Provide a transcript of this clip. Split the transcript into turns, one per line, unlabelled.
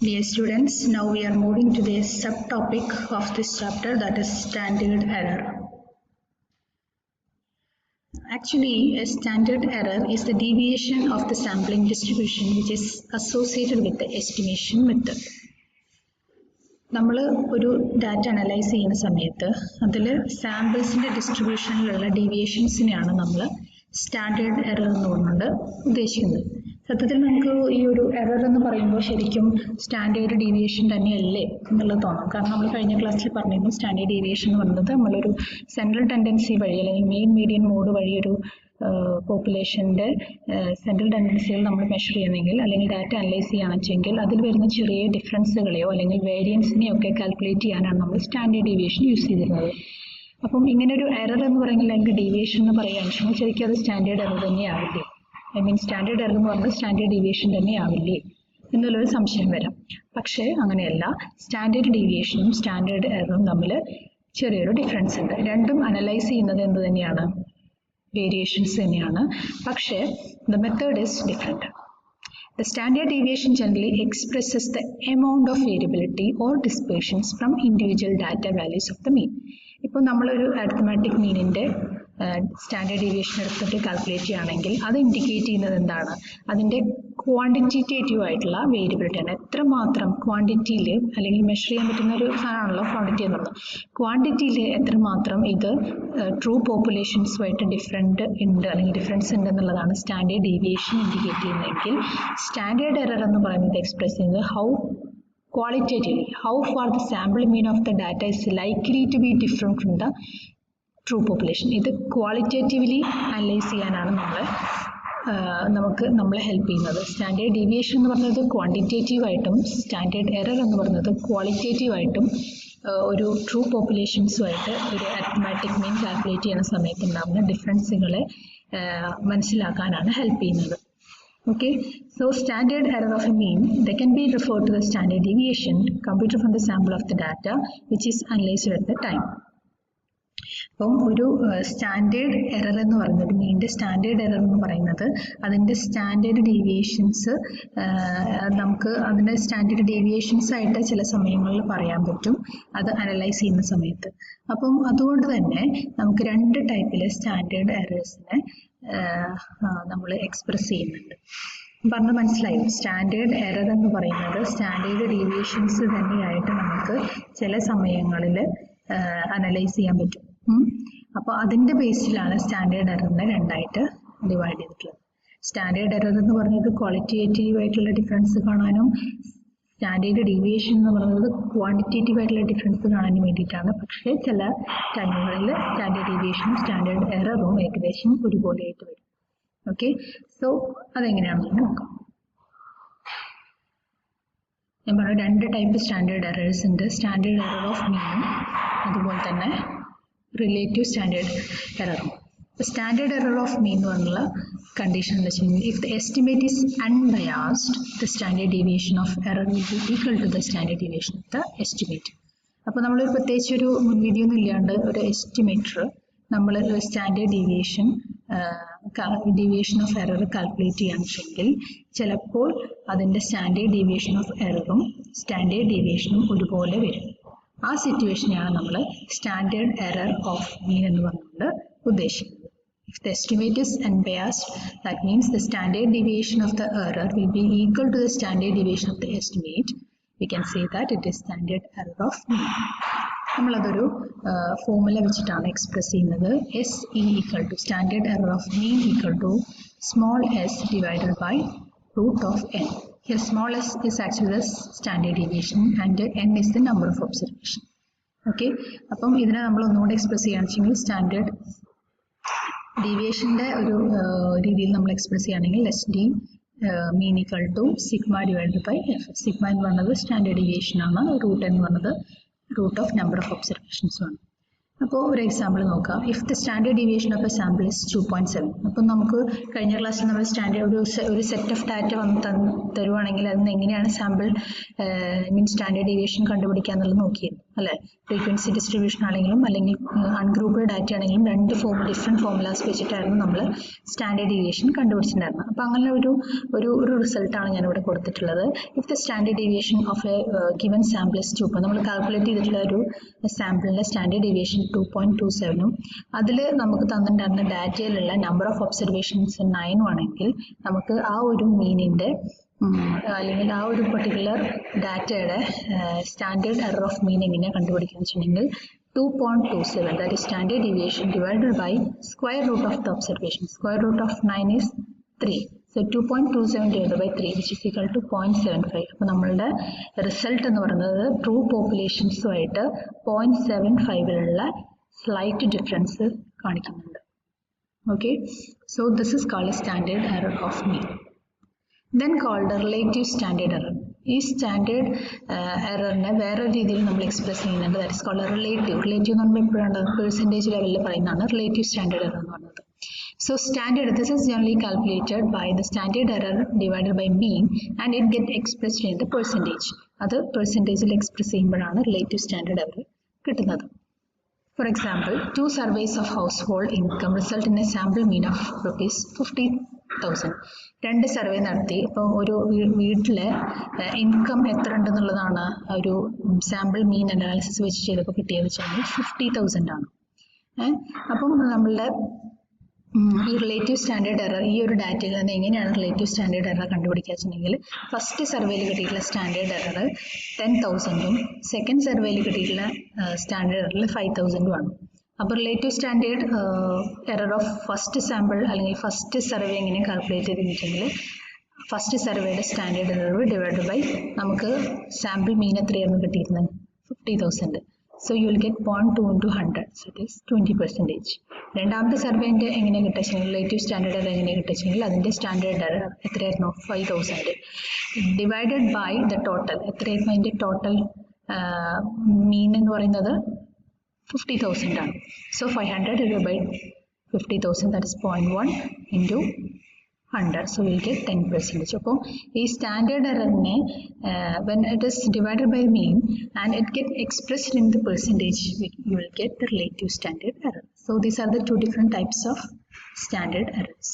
Dear students, now we are moving to the subtopic of this chapter, that is standard error. Actually, a standard error is the deviation of the sampling distribution which is associated with the estimation method. നമ്മൾ ഒരു data analyse ചെയ്യുന്ന സമയത്ത് അതിൽ സാമ്പിൾസിൻ്റെ ഡിസ്ട്രിബ്യൂഷനിലുള്ള ഡീവിയേഷൻസിനെയാണ് നമ്മൾ standard error എന്ന് പറഞ്ഞുകൊണ്ട് ഉദ്ദേശിക്കുന്നത്. സത്യത്തിൽ നമുക്ക് ഈ ഒരു എറർ എന്ന് പറയുമ്പോൾ ശരിക്കും സ്റ്റാൻഡേർഡ് ഡീവിയേഷൻ തന്നെയല്ലേ എന്നുള്ളത് തോന്നും. കാരണം നമ്മൾ കഴിഞ്ഞ ക്ലാസ്സിൽ പറഞ്ഞിരുന്നു സ്റ്റാൻഡേർഡ് ഡീവിയേഷൻ എന്ന് പറയുന്നത് നമ്മളൊരു സെൻട്രൽ ടെൻഡൻസി വഴി അല്ലെങ്കിൽ മെയിൻ മീഡിയൻ മോഡ് വഴി ഒരു പോപ്പുലേഷൻ്റെ സെൻട്രൽ ടെൻഡൻസികൾ നമ്മൾ മെഷർ ചെയ്യുന്നെങ്കിൽ അല്ലെങ്കിൽ ഡാറ്റ അനലൈസ് ചെയ്യുകയാണെന്നുവെച്ചെങ്കിൽ അതിൽ വരുന്ന ചെറിയ ഡിഫറൻസുകളെയോ അല്ലെങ്കിൽ വേരിയൻസിനെയോ ഒക്കെ കാൽക്കുലേറ്റ് ചെയ്യാനാണ് നമ്മൾ സ്റ്റാൻഡേർഡ് ഡീവിയേഷൻ യൂസ് ചെയ്തിരുന്നത്. അപ്പം ഇങ്ങനെ ഒരു എറർ എന്ന് പറയുന്നത് അല്ലെങ്കിൽ ഡീവിയേഷൻ എന്ന് പറയുകയാണെന്ന് ശരിക്കും അത് സ്റ്റാൻഡേർഡ് എറർ തന്നെയാവില്ലേ? ഐ മീൻ സ്റ്റാൻഡേർഡ് എറർ എന്ന് പറഞ്ഞാൽ സ്റ്റാൻഡേർഡ് ഡീവിയേഷൻ തന്നെയാവില്ലേ എന്നുള്ളൊരു സംശയം വരാം. പക്ഷേ അങ്ങനെയല്ല. സ്റ്റാൻഡേർഡ് ഡീവിയേഷനും സ്റ്റാൻഡേർഡ് എററും തമ്മിൽ ചെറിയൊരു ഡിഫറൻസ് ഉണ്ട്. രണ്ടും അനലൈസ് ചെയ്യുന്നത് എന്ത് തന്നെയാണ്? വേരിയേഷൻസ് തന്നെയാണ്. പക്ഷേ the method is different. The standard deviation generally expresses the amount of variability or dispersions from individual data values of the mean. ഇപ്പോൾ നമ്മളൊരു അരിത്മെറ്റിക് മീനിൻ്റെ സ്റ്റാൻഡേർഡ് ഡീവിയേഷൻ എടുത്തിട്ട് കാൽക്കുലേറ്റ് ചെയ്യുകയാണെങ്കിൽ അത് ഇൻഡിക്കേറ്റ് ചെയ്യുന്നത് എന്താണ്? അതിൻ്റെ ക്വാണ്ടിറ്റേറ്റീവ് ആയിട്ടുള്ള വേരിയബിലിറ്റിയാണ്. എത്രമാത്രം ക്വാണ്ടിറ്റിയിൽ അല്ലെങ്കിൽ മെഷർ ചെയ്യാൻ പറ്റുന്ന ഒരു സാധനമാണല്ലോ ക്വാണ്ടിറ്റി എന്നുള്ളത്. ക്വാണ്ടിറ്റിയിൽ എത്രമാത്രം ഇത് ട്രൂ പോപ്പുലേഷൻസുമായിട്ട് ഡിഫറൻറ്റ് ഉണ്ട് അല്ലെങ്കിൽ ഡിഫറൻസ് ഉണ്ട് എന്നുള്ളതാണ് സ്റ്റാൻഡേർഡ് ഡീവിയേഷൻ ഇൻഡിക്കേറ്റ് ചെയ്യുന്നതെങ്കിൽ സ്റ്റാൻഡേർഡ് എറർ എന്ന് പറയുന്നത് എക്സ്പ്രസ് ചെയ്യുന്നത് qualitatively how far the sample mean of the data is likely to be different from the true population. ഇത് ക്വാളിറ്റേറ്റീവ്ലി അനലൈസ് ചെയ്യാനാണ് നമ്മളെ ഹെൽപ്പ് ചെയ്യുന്നത്. സ്റ്റാൻഡേർഡ് ഡീവിയേഷൻ എന്ന് പറയുന്നത് ക്വാണ്ടിറ്റേറ്റീവായിട്ടും സ്റ്റാൻഡേർഡ് എറർ എന്ന് പറയുന്നത് ക്വാളിറ്റേറ്റീവായിട്ടും ഒരു ട്രൂ പോപ്പുലേഷൻസുമായിട്ട് ഒരു അരിത്മെറ്റിക് മീൻ കാൽക്കുലേറ്റ് ചെയ്യുന്ന സമയത്ത് ഉണ്ടാകുന്ന ഡിഫറൻസുകളെ മനസ്സിലാക്കാനാണ് ഹെൽപ്പ് ചെയ്യുന്നത്. Okay, so standard error of a mean, they can be referred to the standard deviation computed from the sample of the data which is analyzed at the time. അപ്പം ഒരു standard error എന്ന് പറയുന്നത് മീനിൻ്റെ standard error എന്ന് പറയുന്നത് അതിൻ്റെ standard deviations നമുക്ക് അതിൻ്റെ സ്റ്റാൻഡേർഡ് ഡീവിയേഷൻസ് ആയിട്ട് ചില സമയങ്ങളിൽ പറയാൻ പറ്റും അത് അനലൈസ് ചെയ്യുന്ന സമയത്ത്. അപ്പം അതുകൊണ്ട് തന്നെ നമുക്ക് രണ്ട് ടൈപ്പിലെ സ്റ്റാൻഡേർഡ് എറേഴ്സിനെ നമ്മൾ എക്സ്പ്രസ് ചെയ്യുന്നുണ്ട്. പറഞ്ഞ് മനസ്സിലായി. സ്റ്റാൻഡേർഡ് എറർ എന്ന് പറയുന്നത് സ്റ്റാൻഡേർഡ് ഡീവിയേഷൻസ് തന്നെയായിട്ട് നമുക്ക് ചില സമയങ്ങളിൽ അനലൈസ് ചെയ്യാൻ പറ്റും. അപ്പോൾ അതിൻ്റെ ബേസിലാണ് സ്റ്റാൻഡേർഡ് എററിനെ രണ്ടായിട്ട് ഡിവൈഡ് ചെയ്തിട്ടുള്ളത്. സ്റ്റാൻഡേർഡ് എറർ എന്ന് പറയുന്നത് ക്വാളിറ്റേറ്റീവ് ആയിട്ടുള്ള ഡിഫറൻസ് കാണാനും സ്റ്റാൻഡേർഡ് ഡീവിയേഷൻ എന്ന് പറയുന്നത് ക്വാണ്ടിറ്റേറ്റീവ് ആയിട്ടുള്ള ഡിഫറൻസ് കാണാനും വേണ്ടിയിട്ടാണ്. പക്ഷേ ചില ടൈമുകളിൽ സ്റ്റാൻഡേർഡ് ഡീവിയേഷനും സ്റ്റാൻഡേർഡ് എററും ഏകദേശം ഒരുപോലെയായിട്ട് വരും. ഓക്കെ, സോ അതെങ്ങനെയാണെന്ന് നോക്കാം. ഞാൻ പറഞ്ഞു രണ്ട് ടൈപ്പ് സ്റ്റാൻഡേർഡ് എറേഴ്സ് ഉണ്ട്. സ്റ്റാൻഡേർഡ് എറർ ഓഫ് മീനും അതുപോലെ തന്നെ റിലേറ്റീവ് സ്റ്റാൻഡേർഡ് എററും. സ്റ്റാൻഡേർഡ് എറർ ഓഫ് മീൻ എന്ന് പറഞ്ഞുള്ള കണ്ടീഷൻ എന്ന് വെച്ചിട്ടുണ്ടെങ്കിൽ if the estimate is unbiased the standard deviation of error will be equal to the standard deviation of the estimate. അപ്പോൾ നമ്മൾ പ്രത്യേകിച്ച് ഒരു മുൻവിധിയൊന്നും ഇല്ലാണ്ട് ഒരു എസ്റ്റിമേറ്റർ നമ്മൾ standard deviation of error calculate ചെയ്യുകയാണെന്നുവെച്ചെങ്കിൽ ചിലപ്പോൾ അതിൻ്റെ സ്റ്റാൻഡേർഡ് ഡീവിയേഷൻ ഓഫ് എററും സ്റ്റാൻഡേർഡ് ഡീവിയേഷനും ഒരുപോലെ വരും. ആ സിറ്റുവേഷനെയാണ് നമ്മൾ സ്റ്റാൻഡേർഡ് എറർ ഓഫ് മീൻ എന്ന് പറഞ്ഞുകൊണ്ട് ഉദ്ദേശിക്കുന്നത്. If the estimate is unbiased, that means the standard deviation of the error will be equal to the standard deviation of the estimate. We can say that it is standard error of mean. നമ്മളതൊരു formula വെച്ചിട്ടാണ് express ചെയ്യുന്നത്. SE equal to standard error of mean equal to small s divided by root of n. Here small s is actually the standard deviation and n is the number of observation. Okay, അപ്പം ഇതിനെ നമ്മൾ ഒന്നുകൂടെ express ചെയ്യുകയാണെന്ന് വെച്ചെങ്കിൽ standard ഡീവിയേഷൻ്റെ ഒരു രീതിയിൽ നമ്മൾ express ചെയ്യുകയാണെങ്കിൽ S D mean equal to sigma divide by F. Sigma എന്ന് പറയുന്നത് സ്റ്റാൻഡേർഡ് ഡീവിയേഷൻ ആണ്, റൂട്ട് എന്ന് പറയുന്നത് റൂട്ട് ഓഫ് നമ്പർ ഓഫ് ഒബ്സർവേഷൻസും ആണ്. അപ്പോൾ ഒരു എക്സാമ്പിൾ നോക്കാം. If the standard deviation of a sample is 2.7. അപ്പം നമുക്ക് കഴിഞ്ഞ ക്ലാസ്സിൽ നമ്മൾ സ്റ്റാൻഡേർഡ് ഒരു സെറ്റ് ഓഫ് ഡാറ്റ തരുവാണെങ്കിൽ അതിന് എങ്ങനെയാണ് സാമ്പിൾ സ്റ്റാൻഡേർഡ് ഡീവിയേഷൻ കണ്ടുപിടിക്കുക എന്നുള്ളത് നോക്കിയിരുന്നു. അല്ലെ? ഫ്രീക്വൻസി ഡിസ്ട്രിബ്യൂഷൻ ആണെങ്കിലും അല്ലെങ്കിൽ അൺഗ്രൂപ്പ്ഡ് ഡാറ്റ ആണെങ്കിലും ഡിഫറെൻറ്റ് ഫോർമുലാസ് വെച്ചിട്ടായിരുന്നു നമ്മൾ സ്റ്റാൻഡേർഡ് ഡീവിയേഷൻ കണ്ടുപിടിച്ചിട്ടുണ്ടായിരുന്നത്. അപ്പോൾ അങ്ങനെ ഒരു റിസൾട്ടാണ് ഞാനിവിടെ കൊടുത്തിട്ടുള്ളത്. If the standard deviation of A given sample is 2. നമ്മൾ കാൽക്കുലേറ്റ് ചെയ്തിട്ടുള്ള ഒരു സാമ്പിളിൻ്റെ സ്റ്റാൻഡേർഡ് ഡീവിയേഷൻ 2.27 അതിൽ നമുക്ക് തന്നിട്ടുണ്ടായിരുന്ന ഡാറ്റയിലുള്ള നമ്പർ ഓഫ് ഒബ്സർവേഷൻസ് 9 ആണെങ്കിൽ നമുക്ക് ആ ഒരു മീനിൻ്റെ അല്ലെങ്കിൽ ആ ഒരു പർട്ടിക്കുലർ ഡാറ്റയുടെ സ്റ്റാൻഡേർഡ് എറർ ഓഫ് മീൻ എങ്ങനെ കണ്ടുപിടിക്കുക വെച്ചിട്ടുണ്ടെങ്കിൽ 2.27 that is standard deviation divided by square root of the observation. Square root of 9 is 3. So 2.27 divided by 3 which is equal to 0.75. അപ്പോൾ നമ്മളുടെ റിസൾട്ട് എന്ന് പറയുന്നത് ട്രൂ പോപ്പുലേഷൻസുമായിട്ട് 0.75 സ്ലൈറ്റ് ഡിഫറൻസ് കാണിക്കുന്നുണ്ട്. Okay, so this is called standard error of mean. Then called a relative standard error. ഈ standard എററിനെ വേറെ രീതിയിൽ നമ്മൾ എക്സ്പ്രസ് ചെയ്യുന്നുണ്ട്. That is called a relative. Relative എന്ന് പറയുമ്പോൾ എപ്പോഴാണ് പെർസെൻറ്റേജ് ലെവലിൽ പറയുന്നതാണ് റിലേറ്റീവ് സ്റ്റാൻഡേർഡ് എറർ എന്ന് പറയുന്നത്. So standard, this is generally calculated by the standard error divided by mean and it get expressed in the percentage. അത് പെർസെൻറ്റേജിൽ express ചെയ്യുമ്പോഴാണ് relative standard error കിട്ടുന്നത്. For example, 2 surveys of household income result in a sample mean of rupees 50,000. 2 survey നടത്തി. ഇപ്പോൾ ഒരു വീട്ടിലെ income എത്ര ഉണ്ടെന്നുള്ളതാണ് ഒരു sample മീൻ analysis വെച്ച് ചെയ്തപ്പോൾ കിട്ടിയത് വെച്ചാൽ 50,000 ആണ്. അപ്പം നമ്മളുടെ ഈ റിലേറ്റീവ് സ്റ്റാൻഡേർഡ് എറർ ഈ ഒരു ഡാറ്റയിൽ നിന്ന് എങ്ങനെയാണ് റിലേറ്റീവ് സ്റ്റാൻഡേർഡ് എറർ കണ്ടുപിടിക്കുക വെച്ചിട്ടുണ്ടെങ്കിൽ ഫസ്റ്റ് സർവേയിൽ കിട്ടിയിട്ടുള്ള സ്റ്റാൻഡേർഡ് എറർ 10,000ഉം സെക്കൻഡ് സർവേയിൽ കിട്ടിയിട്ടുള്ള സ്റ്റാൻഡേർഡ് എററിൽ 5,000ഉം ആണ്. അപ്പോൾ relative standard error of first sample അല്ലെങ്കിൽ ഫസ്റ്റ് സർവേ എങ്ങനെ കാൽക്കുലേറ്റ് ചെയ്തിട്ടുണ്ടെങ്കിൽ ഫസ്റ്റ് സർവേയുടെ സ്റ്റാൻഡേർഡ് എറർ ഡിവൈഡ് ബൈ നമുക്ക് സാമ്പിൾ മീൻ എത്രയായിരുന്നു കിട്ടിയിരുന്നത് 50,000. So you will get 0.2 into 100, so it is 20%. രണ്ടാമത്തെ സർവേൻ്റെ എങ്ങനെ കിട്ടുക റിലേറ്റീവ് സ്റ്റാൻഡേർഡ് എറർ എങ്ങനെ കിട്ടുക അതിൻ്റെ സ്റ്റാൻഡേർഡ് എറർ എത്രയായിരുന്നു 5,000 ഡിവൈഡഡ് ബൈ ദ ടോട്ടൽ എത്രയായിരുന്നു അതിൻ്റെ ടോട്ടൽ മീൻ എന്ന് പറയുന്നത് 50,000 ആണ്. So 500 divided by 50,000 that is 0.1 into 100, so we'll get 10%. അപ്പോൾ ഈ standard എററിനെ when it is divided by mean and it get expressed in the percentage, you will get the relative standard error. So these are the two different types of standard errors.